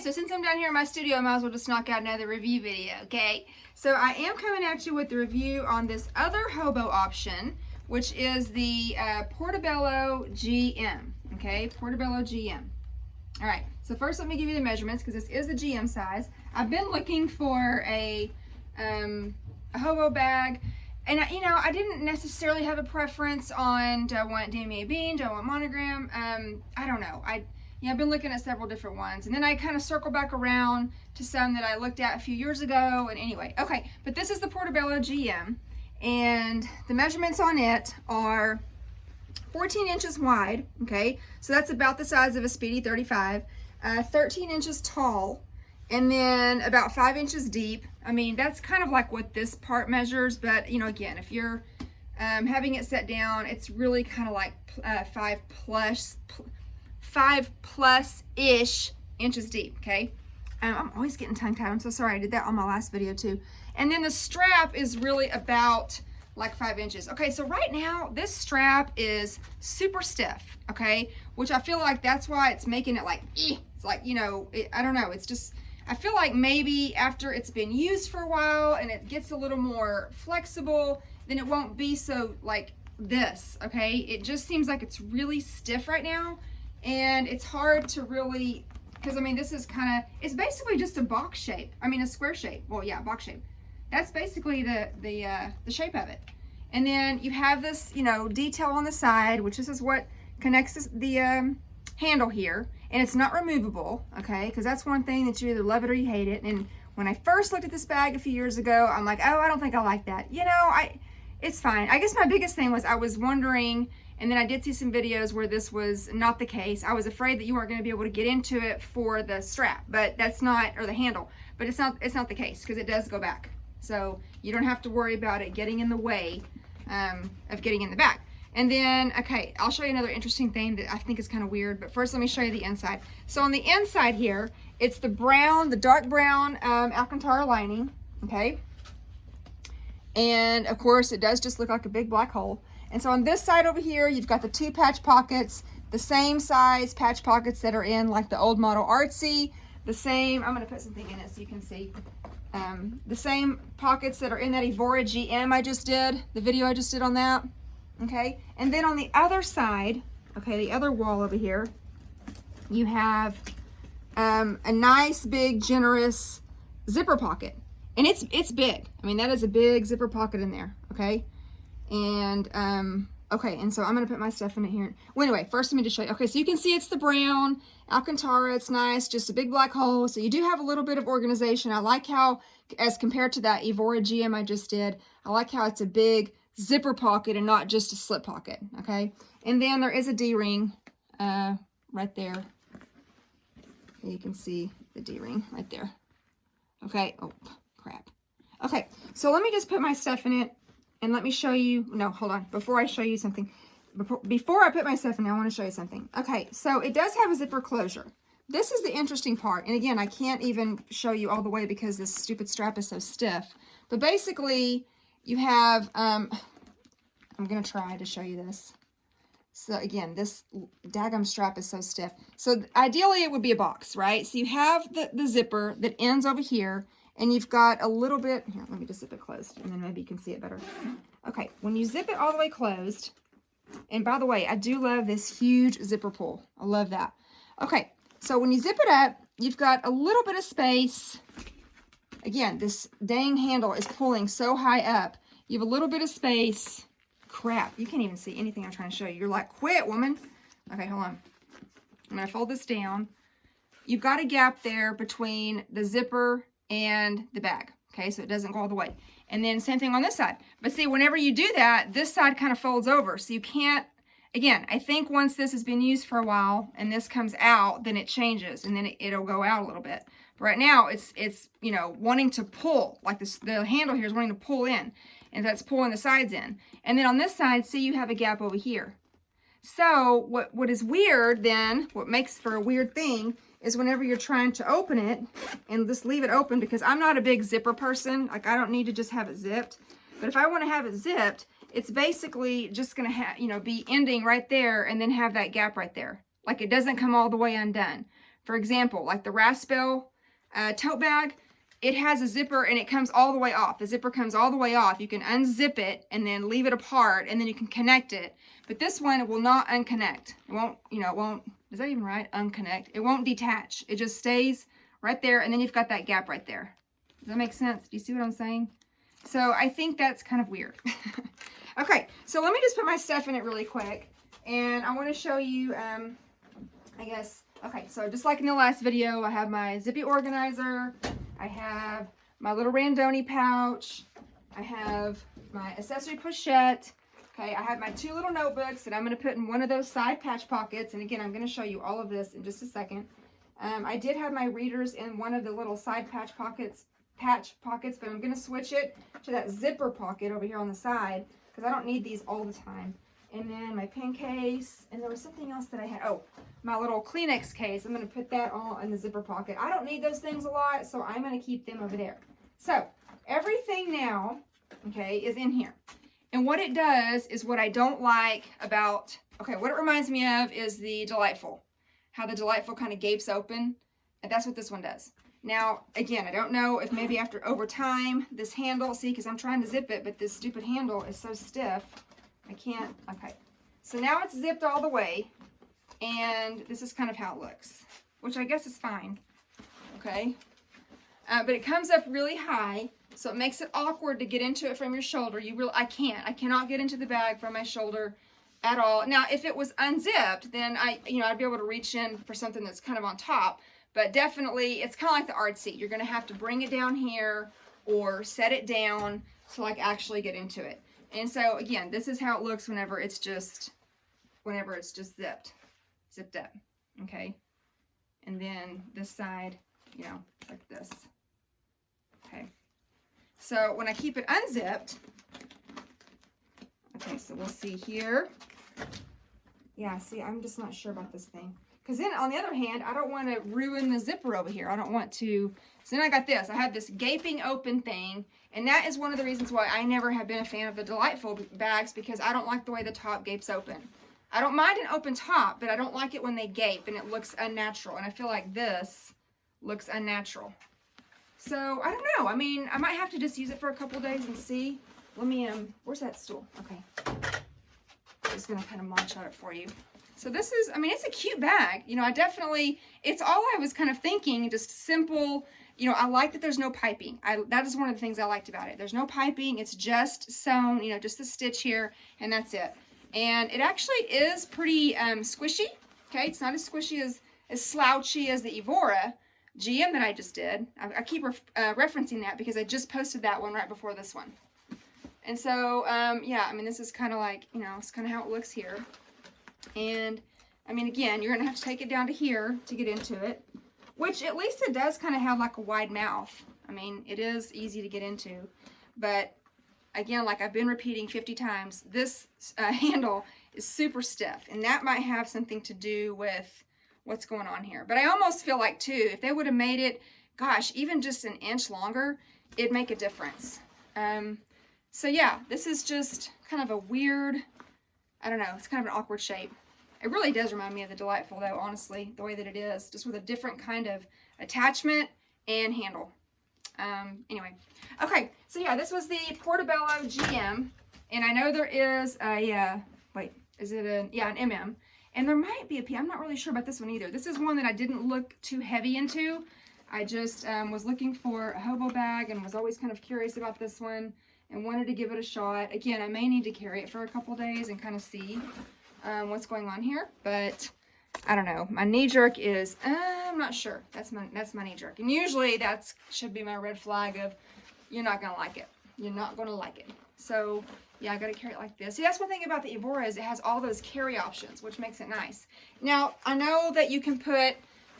so since I'm down here in my studio, I might as well just knock out another review video, okay? So I am coming at you with the review on this other hobo option, which is the Portobello GM, okay? Portobello GM. All right, so first let me give you the measurements because this is the GM size. I've been looking for a hobo bag, and I didn't necessarily have a preference on, do I want damier bean, do I want monogram? I don't know. I've been looking at several different ones, and then I kind of circle back around to some that I looked at a few years ago, and anyway, okay, but this is the Portobello GM, and the measurements on it are 14 inches wide, okay, so that's about the size of a Speedy 35, 13 inches tall, and then about 5 inches deep. I mean, that's kind of like what this part measures, but, again, if you're having it set down, it's really kind of like 5 plus-ish inches deep, okay? I'm always getting tongue-tied. I'm so sorry. I did that on my last video, too. And then the strap is really about like 5 inches. Okay, so right now, this strap is super stiff, okay? Which I feel like that's why it's making it like, it's like, I don't know. It's just, I feel like maybe after it's been used for a while and it gets a little more flexible, then it won't be so like this, okay? It just seems like it's really stiff right now. And it's hard to really, because I mean, this is kind of, it's basically just a box shape. I mean, a square shape. Well, yeah, box shape. That's basically the shape of it. And then you have this, detail on the side, which this is what connects the handle here. And it's not removable, okay? Because that's one thing that you either love it or you hate it. And when I first looked at this bag a few years ago, I'm like, oh, I don't think I like that. It's fine. I guess my biggest thing was I was wondering, and then I did see some videos where this was not the case. I was afraid that you weren't going to be able to get into it for the strap, but that's not, or the handle, but it's not the case because it does go back. So you don't have to worry about it getting in the way of getting in the back. And then, okay, I'll show you another interesting thing that I think is kind of weird, but first let me show you the inside. So on the inside here, it's the dark brown Alcantara lining, okay? And of course, it does just look like a big black hole. And so on this side over here, you've got the 2 patch pockets, the same size patch pockets that are in like the old model Artsy, the same, I'm gonna put something in it so you can see, the same pockets that are in that Evora GM I just did, the video I just did on that, okay? And then on the other side, okay, the other wall over here, you have a nice big generous zipper pocket. And it's big. I mean, that is a big zipper pocket in there, okay? And, okay, and so I'm going to put my stuff in it here. Well, anyway, first let me just show you. Okay, so you can see it's the brown Alcantara. It's nice, just a big black hole. So you do have a little bit of organization. I like how, as compared to that Evora GM I just did, I like how it's a big zipper pocket and not just a slip pocket, okay? And then there is a D-ring right there. You can see the D-ring right there. Okay, oh, crap. Okay, so let me just put my stuff in it. And let me show you, no, hold on, before I show you something, before I put my stuff in, I want to show you something. Okay, so it does have a zipper closure. This is the interesting part, and again, I can't even show you all the way because this stupid strap is so stiff. But basically, you have, I'm going to try to show you this. So again, this daggum strap is so stiff. So ideally, it would be a box, right? So you have the zipper that ends over here, and you've got a little bit, here, let me just zip it closed, and then maybe you can see it better. Okay, when you zip it all the way closed, and by the way, I do love this huge zipper pull. I love that. Okay, so when you zip it up, you've got a little bit of space. Again, this dang handle is pulling so high up. You have a little bit of space. Crap, you can't even see anything I'm trying to show you. You're like, quit, woman. Okay, hold on. I'm going to fold this down. You've got a gap there between the zipper and the bag, okay, so it doesn't go all the way. And then same thing on this side. But see, whenever you do that, this side kind of folds over, so you can't, again, I think once this has been used for a while and this comes out, then it changes, and then it'll go out a little bit. But right now, it's wanting to pull, like this, the handle here is wanting to pull in, and that's pulling the sides in. And then on this side, see, you have a gap over here. So what is weird then, what makes for a weird thing, is whenever you're trying to open it, and just leave it open, because I'm not a big zipper person, like I don't need to just have it zipped, but if I want to have it zipped, it's basically just going to be ending right there and then have that gap right there. Like it doesn't come all the way undone. For example, like the Raspel tote bag, it has a zipper and it comes all the way off. The zipper comes all the way off. You can unzip it and then leave it apart and then you can connect it. But this one, it will not unconnect. It won't, you know, it won't, is that even right? Unconnect. It won't detach. It just stays right there and then you've got that gap right there. Does that make sense? Do you see what I'm saying? So I think that's kind of weird. Okay, so let me just put my stuff in it really quick. And I want to show you, I guess, okay, so just like in the last video, I have my zippy organizer. I have my little randoni pouch. I have my accessory pochette. Okay, I have my 2 little notebooks that I'm going to put in one of those side patch pockets. And again, I'm going to show you all of this in just a second. I did have my readers in one of the little side patch pockets, but I'm going to switch it to that zipper pocket over here on the side because I don't need these all the time. And then my pen case, and there was something else that I had. Oh, my little Kleenex case. I'm going to put that all in the zipper pocket. I don't need those things a lot, so I'm going to keep them over there. So everything now, okay, is in here. And what it does is what I don't like about, okay, what it reminds me of is the Delightful. How the Delightful kind of gapes open. And that's what this one does. Now, again, I don't know if maybe over time, this handle, see, because I'm trying to zip it, but this stupid handle is so stiff. I can't, okay. So now it's zipped all the way, and this is kind of how it looks, which I guess is fine, okay? But it comes up really high, so it makes it awkward to get into it from your shoulder. I cannot get into the bag from my shoulder at all. Now, if it was unzipped, then I'd be able to reach in for something that's kind of on top, but definitely, it's kind of like the art seat. You're gonna have to bring it down here or set it down to like actually get into it. And so again, this is how it looks whenever it's just zipped up, okay? And then this side, you know, like this, okay? So when I keep it unzipped, okay, so we'll see here. Yeah, see, I'm just not sure about this thing. Because then on the other hand, I don't want to ruin the zipper over here. I don't want to, so then I got this. I have this gaping open thing. And that is one of the reasons why I never have been a fan of the Delightful bags, because I don't like the way the top gapes open. I don't mind an open top, but I don't like it when they gape and it looks unnatural. And I feel like this looks unnatural. So, I don't know. I mean, I might have to just use it for a couple days and see. Let me, where's that stool? Okay. I'm just going to kind of munch at it for you. So this is, I mean, it's a cute bag. You know, it's all I was kind of thinking, just simple. You know, I like that there's no piping. That is one of the things I liked about it. There's no piping. It's just sewn, you know, just a stitch here, and that's it. And it actually is pretty squishy. Okay, it's not as squishy as slouchy as the Evora GM that I just did. I keep referencing that because I just posted that one right before this one. And so, yeah, I mean, this is kind of like, you know, it's kind of how it looks here. And, I mean, again, you're going to have to take it down to here to get into it. Which, at least it does kind of have like a wide mouth. I mean, it is easy to get into. But, again, like I've been repeating 50 times, this handle is super stiff. And that might have something to do with what's going on here. But I almost feel like, too, if they would have made it, gosh, even just an inch longer, it'd make a difference. So, yeah, this is just kind of a weird, I don't know, it's kind of an awkward shape. It really does remind me of the Delightful, though, honestly, the way that it is, just with a different kind of attachment and handle. Anyway, okay, so yeah, this was the Portobello GM, and I know there is a, wait, is it an MM, and there might be a P. I'm not really sure about this one either. This is one that I didn't look too heavy into. I just was looking for a hobo bag and was always kind of curious about this one and wanted to give it a shot. Again, I may need to carry it for a couple days and kind of see what's going on here, but I don't know. My knee jerk is, I'm not sure. That's my knee jerk. And usually that should be my red flag of, you're not going to like it. You're not going to like it. So, yeah, I got to carry it like this. See, that's one thing about the Evora is it has all those carry options, which makes it nice. Now, I know that you can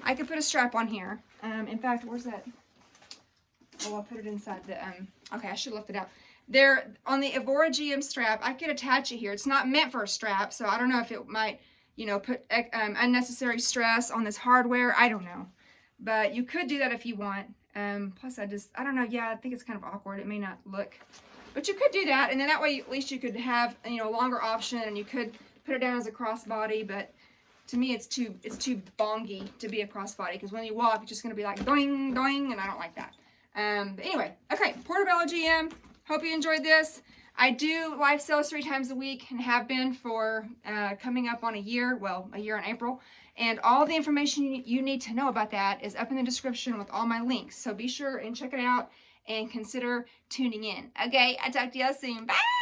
I could put a strap on here. In fact, where's that? Oh, I'll put it inside the, okay, I should have left it out. There, on the Evora GM strap, I could attach it here. It's not meant for a strap, so I don't know if it might, you know, put unnecessary stress on this hardware. I don't know. But you could do that if you want. Plus, I don't know. Yeah, I think it's kind of awkward. It may not look. But you could do that, and then that way at least you could have, you know, a longer option, and you could put it down as a crossbody. But To me, it's too bongy to be a crossbody, because when you walk, it's just going to be like doing, doing, and I don't like that. But anyway, okay, Portobello GM. Hope you enjoyed this. I do live sales 3 times a week and have been for coming up on a year, well, a year in April. And all the information you need to know about that is up in the description with all my links. So be sure and check it out and consider tuning in. Okay, I'll talk to y'all soon. Bye!